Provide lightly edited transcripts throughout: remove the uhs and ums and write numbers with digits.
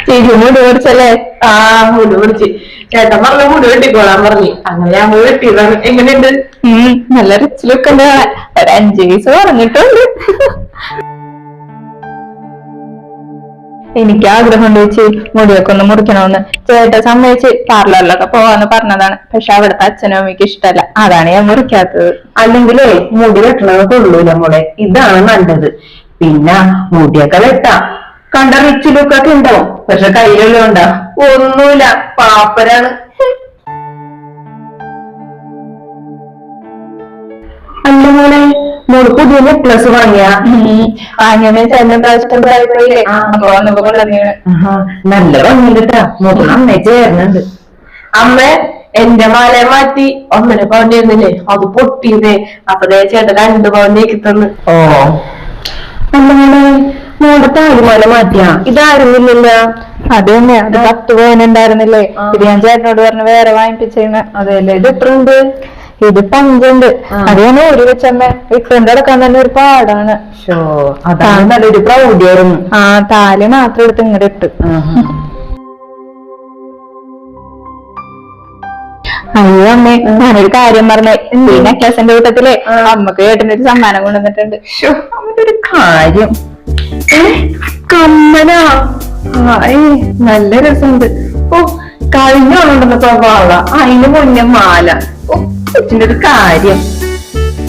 മുടി പൊടിച്ചല്ലേ? മുടി പൊടിച്ച് ചേട്ടൻ പറഞ്ഞ മുടി വെട്ടിക്കോളാൻ പറഞ്ഞു. അങ്ങനെ ഞാൻ മുടി വെട്ടിയതാണ്. എങ്ങനെയുണ്ട്? നല്ല റിച്ച് ലുക്ക് ഉണ്ട്. ഒരു 5 പൈസ പറഞ്ഞിട്ടുണ്ട്. എനിക്ക് ആഗ്രഹം ഉണ്ട് ചേച്ചി മുടിയൊക്കെ ഒന്ന് മുറിക്കണമെന്ന്. ചേട്ടൻ സമ്മതിച്ച് പാർലറിലൊക്കെ പോവാന്ന് പറഞ്ഞതാണ്. പക്ഷെ അവിടുത്തെ അച്ഛനും അമ്മയ്ക്ക് ഇഷ്ടമല്ല. അതാണ് ഞാൻ മുറിക്കാത്തത്. അല്ലെങ്കിലേ മുടി വെട്ടണത് കൊള്ളൂല മോളെ. ഇതാണ് നല്ലത്. പിന്നെ മുടിയൊക്കെ വെട്ടാം. കണ്ട റിച്ച് ലുക്കൊക്കെ ഉണ്ടാവും. പക്ഷെ കയ്യിലുള്ള ഉണ്ടാ ഒന്നുമില്ല. പാപ്പരാണ്. അല്ല മോളെ, മോള് പുതിയ നെക്ലസ് വാങ്ങിയ ചേട്ടൻ പ്രാവശ്യം പോയില്ലേ? അപ്പൊ വന്നപ്പോ കൊണ്ടുവന്നീണ്. നല്ല ഭംഗിട്ടാ. മോള് അമ്മ ചേർന്നുണ്ട്. അമ്മ എന്റെ മാല മാറ്റി 1.5 പവൻ ഇരുന്നില്ലേ, അത് പൊട്ടിയതേ. അപ്പൊ ചേട്ടൻ 2 പവനേക്ക് തന്ന്. ഓ അല്ല മോളെ, മോളുടെ താലിമാല മാറ്റിയാ? ഇതായിരുന്നില്ല. അത് തന്നെ, അത് 10 പവൻ ഉണ്ടായിരുന്നില്ലേ? ഇത് ഞാൻ ചേട്ടനോട് പറഞ്ഞു വേറെ വാങ്ങിപ്പിച്ചേന്ന്. അതെല്ലേ. ഇത് എത്ര ഉണ്ട്? ഇത് 5 ഉണ്ട്. അത് ഞാൻ ഒരു വെച്ചമ്മ ഇട്ടുകൊണ്ട് നടക്കാൻ തന്നെ ഒരു പാടാണ്. അതാണ് നല്ലൊരു പ്രൗഢിയായിരുന്നു. താലി മാത്രം എടുത്ത് ഇങ്ങോട്ട് ഇട്ട്. അയ്യോ അമ്മേ, ഞാനൊരു കാര്യം പറഞ്ഞേ. ഈ നെക്ലസിന്റെ കൂട്ടത്തിലെ അമ്മക്ക് ചേട്ടന്റെ ഒരു സമ്മാനം കൊണ്ടുവന്നിട്ടുണ്ട്. ഒരു കാര്യം. കമ്മലാ? നല്ല രസമുണ്ട്. ഓ, കഴിഞ്ഞോണ്ടെന്നപ്പോ വാള, അതിന് മുന്നേ മാല. കൊച്ചിന്റെ ഒരു കാര്യം.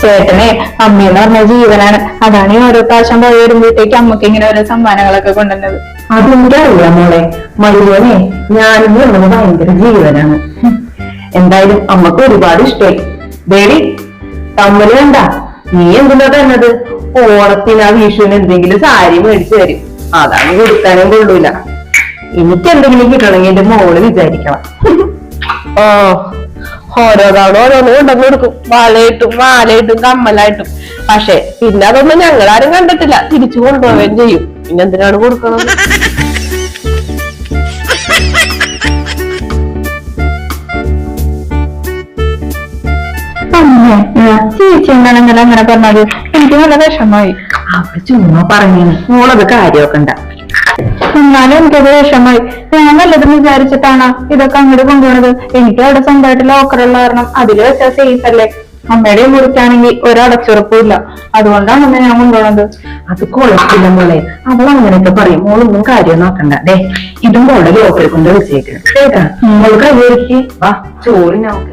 ചേട്ടനെ അമ്മയെന്ന് പറഞ്ഞ ജീവനാണ്. അതാണ് ഈ ഓരോ പ്രാവശ്യം പോയി വരുമ്പോഴത്തേക്ക് അമ്മക്ക് ഇങ്ങനെ ഓരോ സമ്മാനങ്ങളൊക്കെ കൊണ്ടുവന്നത്. അതെനിക്ക് അറിയാം മോളെ. മരുവനെ ഞാനും വന്നത് ഭയങ്കര ജീവനാണ്. എന്തായാലും അമ്മക്ക് ഒരുപാട് ഇഷ്ടമായി. ദേവി, കമ്മല് വേണ്ട. നീ എന്തിനാ തന്നത്? ഓണത്തിന് വിഷുവിന് എന്തെങ്കിലും സാരി മേടിച്ചു തരും. അതാണ് കൊടുക്കാനും കൊള്ളൂല. എനിക്ക് എന്തെങ്കിലും കിട്ടണമെങ്കിൽ എന്റെ മോള് വിചാരിക്കണം. ഓരോ തവണ ഓരോന്ന് കൊണ്ടു കൊടുക്കും. വളയിട്ടും മാലയിട്ടും കമ്മലായിട്ടും. പക്ഷെ പിന്നെ അതൊന്നും ഞങ്ങളാരും കണ്ടിട്ടില്ല. തിരിച്ചു കൊണ്ടുപോവുകയും ചെയ്യും. പിന്നെ എന്തിനാണ് കൊടുക്കുന്നത്? ചേച്ചി എന്താണ് അങ്ങനെ പറഞ്ഞത്? എനിക്ക് നല്ല വിഷമമായി. അവിടെ ചുമ്മാ പറഞ്ഞു. മോളത് കാര്യമൊക്കെ ഉണ്ടാ. എന്നാലും എനിക്കത് വിഷമമായി. ഞാൻ നല്ലതെന്ന് വിചാരിച്ചിട്ടാണ് ഇതൊക്കെ അങ്ങോട്ട് കൊണ്ടുപോണത്. എനിക്ക് അവിടെ സ്വന്തമായിട്ട് ലോക്കറുള്ള കാരണം അതില് വെച്ചാൽ സേഫ് അല്ലേ? അമ്മയുടെ മുറിക്കാണെങ്കിൽ ഒരടച്ചുറപ്പും ഇല്ല. അതുകൊണ്ടാണ് ഞാൻ കൊണ്ടുപോണത്. അത് കുഴപ്പമില്ല മോളെ. അവൾ അങ്ങനെയൊക്കെ പറയും. മോളൊന്നും കാര്യം നോക്കണ്ട. ഇതും മോളുടെ ലോക്കറിൽ കൊണ്ട് വെച്ചേക്കണം. കേട്ടാ? മോള് കൈ വാ, ചോറിനാവും.